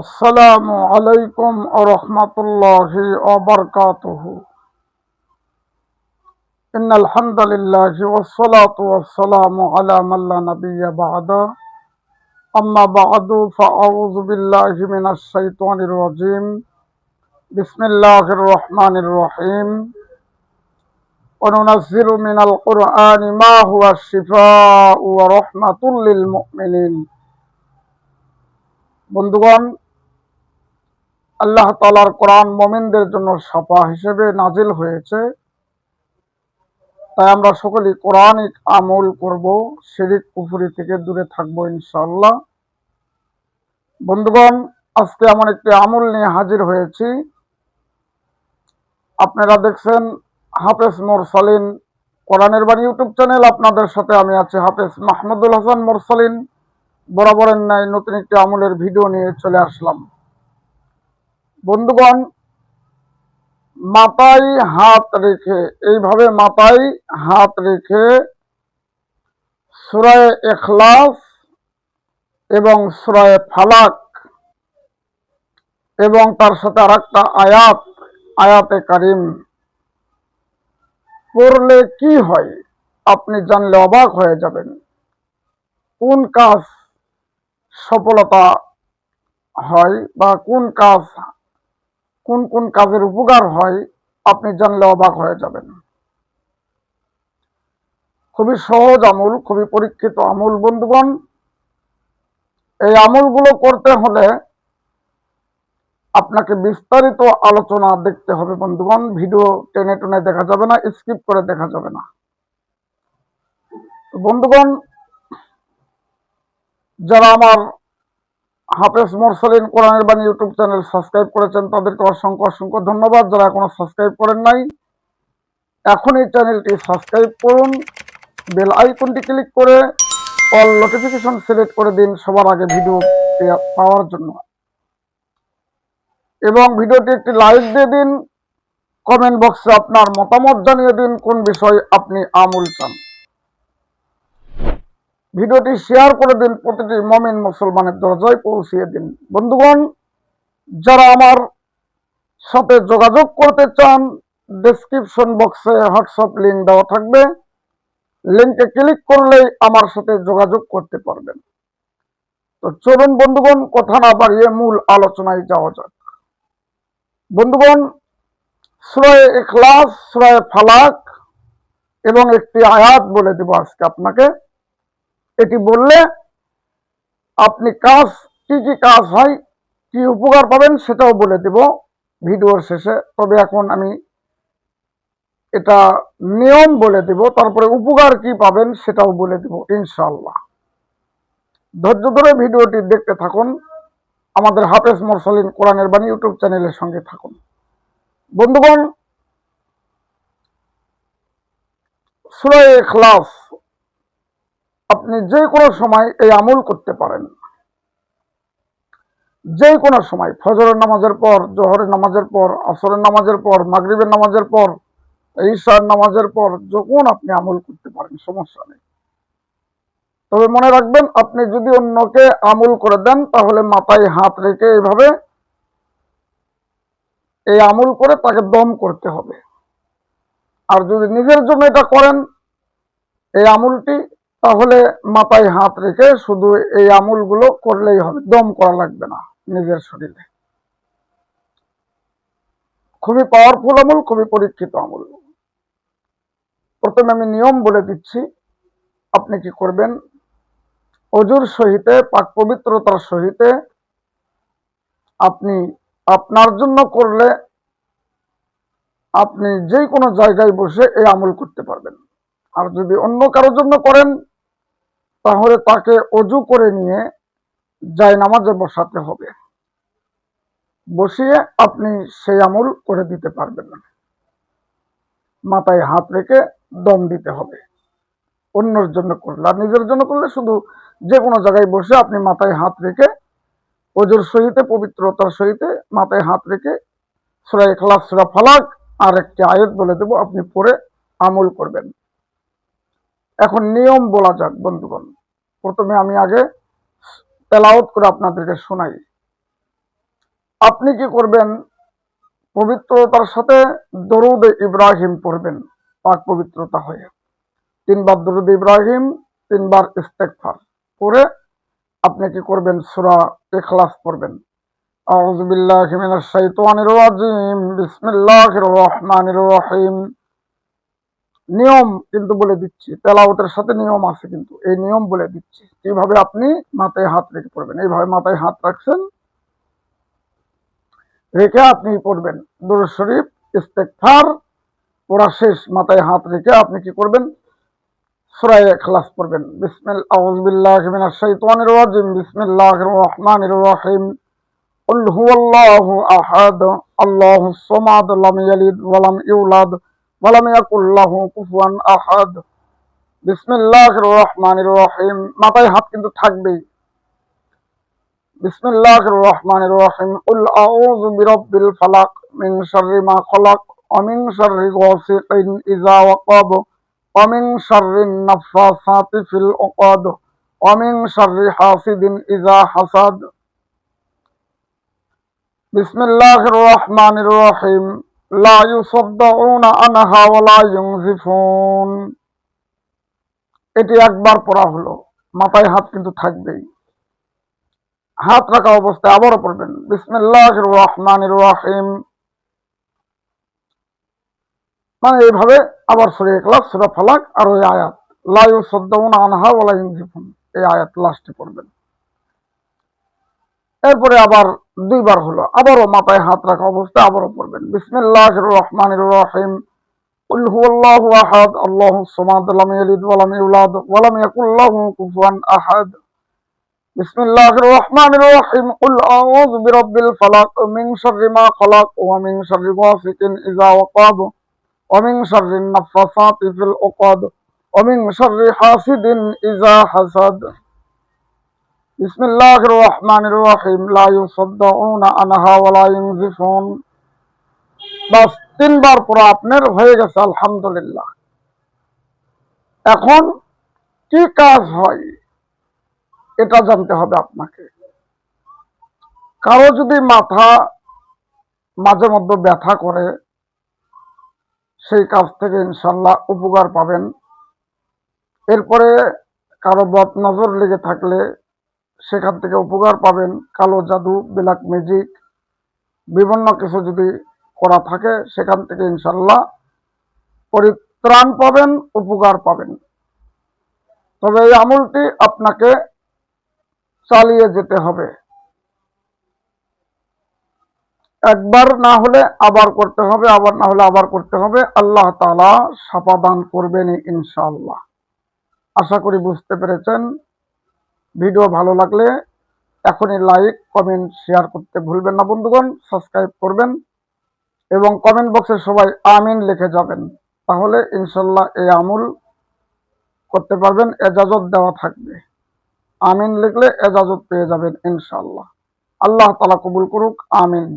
আসসালামু আলাইকুম ওয়া রাহমাতুল্লাহি ওয়া বারাকাতুহু। ইন্নাল হামদালিল্লাহি ওয়াস সালাতু ওয়াস সালামু আলা মান লা নাবিয়্যা বা'দা। আম্মা বা'দু ফাআউযু বিল্লাহি মিনাশ শাইতানির রাজীম। বিসমিল্লাহির রহমানির রহিম। ওয়া নুনাজ্জিলু মিনাল কুরআনি মা হুয়া শিফাa'u ওয়া রাহমাতুল লিল মুমিনিন। বন্ধুগণ, আল্লাহ তাআলার কোরআন মুমিনদের জন্য শাফা হিসেবে নাজিল হয়েছে। তাই আমরা সকলেই কোরআনিক আমল করব, শিরক কুফরি থেকে দূরে থাকবো ইনশাআল্লাহ। বন্ধুগণ, আজকে এমন একটি আমল নিয়ে হাজির হয়েছি। আপনারা দেখছেন হাফেজ মোরসালিন কোরআনের বাণী ইউটিউব চ্যানেল। আপনাদের সাথে আমি আছি হাফেজ মাহমুদুল হাসান মোরসালিন। বরাবরের ন্যায় নতুন একটি আমলের ভিডিও নিয়ে চলে আসলাম। বন্ধুগণ, মাথায় হাত রেখে, এইভাবে মাথায় হাত রেখে সূরা ইখলাস এবং সূরা ফালাক এবং তার সাথে আরেকটা আয়াতে কারিম পড়লে কি হয় আপনি জানলে অবাক হয়ে যাবেন। কোন কাজ সফলতা হয় বা কোন কোন কাজের উপকার হয় আপনি জানলে অবাক হয়ে যাবেন। খুবই সহজ আমল, খুবই পরীক্ষিত আমল। বন্ধুগণ, এই আমলগুলো করতে হলে আপনাকে বিস্তারিত আলোচনা দেখতে হবে। বন্ধুগণ, ভিডিও টেনে টেনে দেখা যাবে না, স্কিপ করে দেখা যাবে না। বন্ধুগণ, যারা আমার হাফেজ মোরসালিন কোরআনের বাণী ইউটিউব চ্যানেল সাবস্ক্রাইব করেছেন তাদেরকে অসংখ্য অসংখ্য ধন্যবাদ। যারা এখনো সাবস্ক্রাইব করেন নাই, এখন এই চ্যানেলটি সাবস্ক্রাইব করুন, বেল আইকনটি ক্লিক করে অল নোটিফিকেশন সিলেক্ট করে দিন সবার আগে ভিডিও পাওয়ার জন্য, এবং ভিডিওটি একটি লাইক দিয়ে দিন। কমেন্ট বক্সে আপনার মতামত জানিয়ে দিন কোন বিষয়ে আপনি আমল চান। ভিডিওটি শেয়ার করে দিন, প্রতিটি মুমিন মুসলমানের দরজায় পৌঁছিয়ে দিন। বন্ধুগণ, যারা আমার সাথে যোগাযোগ করতে চান, ডেসক্রিপশন বক্সে হোয়াটসঅ্যাপ লিঙ্ক দেওয়া থাকবে, লিঙ্কে ক্লিক করলেই আমার সাথে যোগাযোগ করতে পারবেন। তো চলুন বন্ধুগণ, কথা না বাড়িয়ে মূল আলোচনায় যাওয়া যাক। বন্ধুগণ, সূরা ইখলাস, সূরা ফালাক এবং একটি আয়াত বলে দেব আজকে আপনাকে। এটি বললে আপনি কি কি কাজ হয়, কি উপকার পাবেন সেটাও বলে দেব ভিডিওর শেষে। তবে এখন আমি এটা নিয়ম বলে দেব, তারপরে উপকার কি পাবেন সেটাও বলে দেব ইনশাআল্লাহ। ধৈর্য ধরে ভিডিওটি দেখতে থাকুন, আমাদের হাফেজ মোরসালিন কোরআনের বাণী ইউটিউব চ্যানেলের সঙ্গে থাকুন। বন্ধুগণ, সূরা ইখলাস আপনি যে কোনো সময় এই আমল করতে পারেন। যে কোনো সময়, ফজরের নামাজের পর, জোহরের নামাজের পর, আসরের নামাজের পর, মাগরিবের নামাজের পর, ঈশার নামাজের পর, যখন আপনি আমল করতে পারেন, সমস্যা নেই। তবে মনে রাখবেন, আপনি যদি অন্যকে আমল করে দেন তাহলে মাথায় হাত রেখে এইভাবে এই আমল করে তাকে দম করতে হবে। আর যদি নিজের জন্য এটা করেন এই আমলটি, তাহলে মাথায় হাত রেখে শুধু এই আমলগুলো করলেই হবে, দম করা লাগবে না নিজের শরীরে। খুবই পাওয়ারফুল আমল, খুবই পরীক্ষিত আমল। প্রথমে আমি নিয়ম বলে দিচ্ছি। আপনি কি করবেন, অজুর সহিতে, পাক পবিত্রতার সহিতে আপনি আপনার জন্য করলে আপনি যে কোনো জায়গায় বসে এই আমল করতে পারবেন। আর যদি অন্য কারোর জন্য করেন তাহলে তাকে অজু করে নিয়ে জায়নামাজে বসাতে হবে, বসিয়ে আপনি সেই আমল করে দিতে পারবেন না। মাথায় হাত রেখে দম দিতে হবে অন্যের জন্য করলে। আর নিজের জন্য করলে শুধু যে কোনো জায়গায় বসে আপনি মাথায় হাত রেখে অজুর সহিতে, পবিত্রতার সহিতে মাথায় হাত রেখে সূরা ইখলাস, সূরা ফালাক আর একটি আয়াত বলে দেব, আপনি পড়ে আমল করবেন। এখন নিয়ম বলা যাক বন্ধুগণ। প্রথমে আমি আগে তেলাওয়াত করে আপনাদেরকে শোনাই। আপনি কি করবেন, পবিত্রতার সাথে দরুদ ইব্রাহিম পড়বেন, পাক পবিত্রতা হয়ে 3 বার দরুদ ইব্রাহিম, 3 বার ইস্তেগফার পড়ে আপনি কি করবেন, সূরা ইখলাস পড়বেন। আউযু বিল্লাহি মিনাশ শাইতানির রাজিম, বিসমিল্লাহির রহমানির রহিম। নিয়ম কিন্তু বলে দিচ্ছি, তেলাওয়াতের সাথে নিয়ম আছে, কিন্তু এই নিয়ম বলে দিচ্ছি কিভাবে আপনি মাথায় হাত রেখে পড়বেন। এইভাবে মাথায় হাত রাখছেন, রেখে আপনি পড়বেন দুরূদ শরীফ, ইস্তেগফার পড়া শেষ, মাথায় হাত রেখে আপনি কি করবেন, সূরা ইখলাস পড়বেন। আউযু বিল্লাহি মিনাশ শাইতানির রাজিম, বিসমিল্লাহির রহমানির রহিম। কুল হুয়াল্লাহু আহাদ, আল্লাহুস সামাদ, লাম ইয়ালিদ ওয়া লাম ইউলাদ ওয়া লাম ইয়াকুল লাহু কুফুয়ান আহাদ। বিসমিল্লাহির রহমানির রহিম, মাথায় হাত কিন্তু থাকবেই। বিসমিল্লাহির রহমানির রহিম। কুল আউযু বিরাব্বিল ফালাক, মিন শাররি মা খালাক, ওয়া মিন শাররি গাসিকিন ইযা ওয়াকাব, ওয়া মিন শাররিন নাফাসাতি ফিল উকাদ, ওয়া মিন শাররি হাসিদিন ইযা হাসাদ। বিসমিল্লাহির রহমানির রহিম। লা ইউসাদ্দাউনা আনহা ওয়া লা ইউনজিফুন। এটি একবার পড়া হলো, মাথায় হাত কিন্তু থাকবেই। হাত রাখা অবস্থায় আবারও পড়বেন বিসমিল্লাহির রহমানির রহিম, মানে এইভাবে আবার সূরা ইখলাস, সূরা ফালাক আর ওই আয়াত লা ইউসাদ্দাউনা আনহা ওয়া লা ইউনজিফুন, এই আয়াত লাস্টে পড়বেন। এরপরে আবার 2 বার হলো, আবারও মাথায় হাত রাখা অবস্থায় আবারও পড়বেন বিসমিল্লাহির রহমানির রহিম। কুল হুয়াল্লাহু আহাদ, আল্লাহুস সামাদ, লাম ইয়ালিদ ওয়া লাম ইউলাদ ওয়া লাম ইয়াকুল লাহু কুফুয়ান আহাদ। বিসমিল্লাহির রহমানির রহিম। কুল আউযু বিরাব্বিল ফালাক, মিন শাররি মা খালাক, ওয়া মিন শাররি গাসিকিন ইযা ওয়াকাব, ওয়া মিন শাররিন নাফাসাতি ফিল উকাদ, ওয়া মিন শাররি হাসিদিন ইযা হাসাদ। বিসমিল্লাহির রহমানির রহিম। লা ইউসাদ্দাউনা আনহা ওয়া লা ইউনজিফুন। বাস 3 বার পড়া আপনার হয়ে গেছে, আলহামদুলিল্লাহ। এখন কি কাজ হয় এটা জানতে হবে আপনাকে। কারো যদি মাথা মাঝে মধ্যে ব্যথা করে, সেই কাজ থেকে ইনশাল্লাহ উপকার পাবেন। এরপরে কারো বদ নজর লেগে থাকলে সেখান থেকে উপকার পাবেন। কালো জাদু, ব্ল্যাক ম্যাজিক, বিভিন্ন কিছু যদি করা থাকে সেখান থেকে ইনশাল্লাহ পরিত্রাণ পাবেন, উপকার পাবেন। তবে এই আমলটি আপনাকে চালিয়ে যেতে হবে, একবার না হলে আবার করতে হবে, আবার না হলে আবার করতে হবে। আল্লাহ তাআলা শাফা দান করবেন ইনশাআল্লাহ। আশা করি বুঝতে পেরেছেন। ভিডিও ভালো লাগলে এখনই লাইক, কমেন্ট, শেয়ার করতে ভুলবেন না বন্ধুগণ। সাবস্ক্রাইব করবেন এবং কমেন্ট বক্সে সবাই আমিন লিখে যাবেন, তাহলে ইনশাল্লাহ এই আমল করতে পারবেন, এজাজত দেওয়া থাকবে। আমিন লিখলে এজাজত পেয়ে যাবেন ইনশাল্লাহ। আল্লাহ তাআলা কবুল করুক, আমিন।